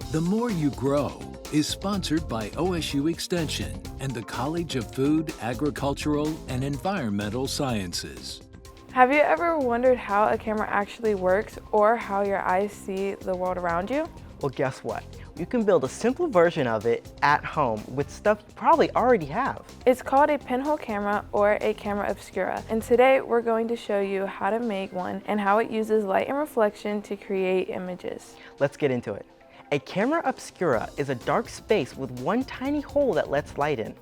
The More You Grow is sponsored by OSU Extension and the College of Food, Agricultural, and Environmental Sciences. Have you ever wondered how a camera actually works or how your eyes see the world around you? Well, guess what? You can build a simple version of it at home with stuff you probably already have. It's called a pinhole camera or a camera obscura, and today we're going to show you how to make one and how it uses light and reflection to create images. Let's get into it. A camera obscura is a dark space with one tiny hole that lets light in.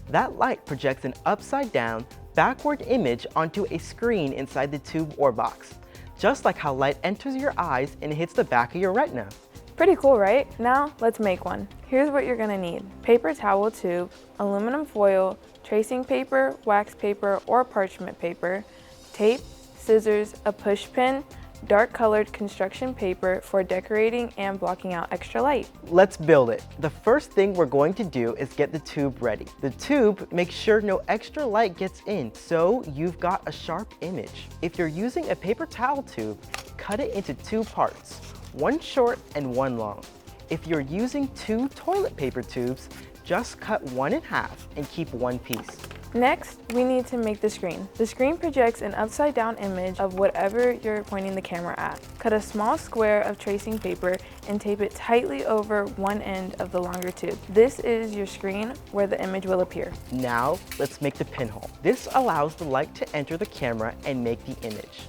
That light projects an upside down, backward image onto a screen inside the tube or box, just like how light enters your eyes and hits the back of your retina. Pretty cool, right? Now let's make one. Here's what you're gonna need: paper towel tube, aluminum foil, tracing paper, wax paper, or parchment paper, tape, scissors, a push pin, dark colored construction paper for decorating and blocking out extra light. Let's build it. The first thing we're going to do is get the tube ready. The tube makes sure no extra light gets in, so you've got a sharp image. If you're using a paper towel tube, cut it into two parts, one short and one long. If you're using two toilet paper tubes, just cut one in half and keep one piece. Next, we need to make the screen. The screen projects an upside down image of whatever you're pointing the camera at. Cut a small square of tracing paper and tape it tightly over one end of the longer tube. This is your screen where the image will appear. Now, let's make the pinhole. This allows the light to enter the camera and make the image.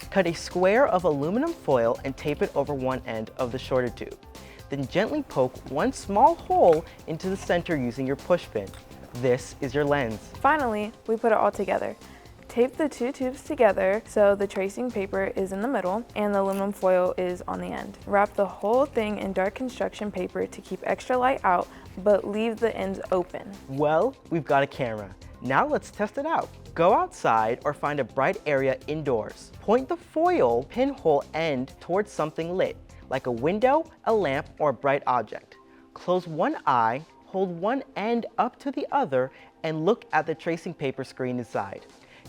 Cut a square of aluminum foil and tape it over one end of the shorter tube. Then gently poke one small hole into the center using your push pin. This is your lens. Finally, we put it all together. Tape the two tubes together so the tracing paper is in the middle and the aluminum foil is on the end. Wrap the whole thing in dark construction paper to keep extra light out, but leave the ends open. Well, we've got a camera. Now let's test it out. Go outside or find a bright area indoors. Point the foil pinhole end towards something lit, like a window, a lamp, or a bright object. Close one eye, hold one end up to the other, and look at the tracing paper screen inside.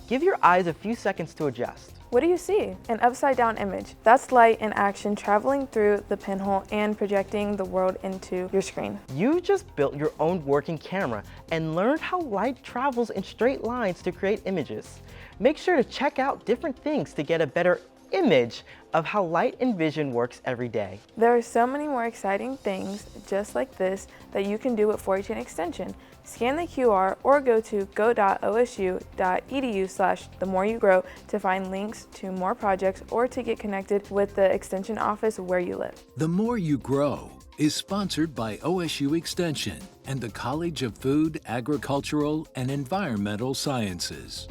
Give your eyes a few seconds to adjust. What do you see? An upside down image. That's light in action traveling through the pinhole and projecting the world into your screen. You just built your own working camera and learned how light travels in straight lines to create images. Make sure to check out different things to get a better image of how light and vision works every day. There are so many more exciting things just like this that you can do with 4-H Extension. Scan the QR or go to go.osu.edu/themoreYouGrow to find links to more projects or to get connected with the Extension office where you live. The More You Grow is sponsored by OSU Extension and the College of Food, Agricultural, and Environmental Sciences.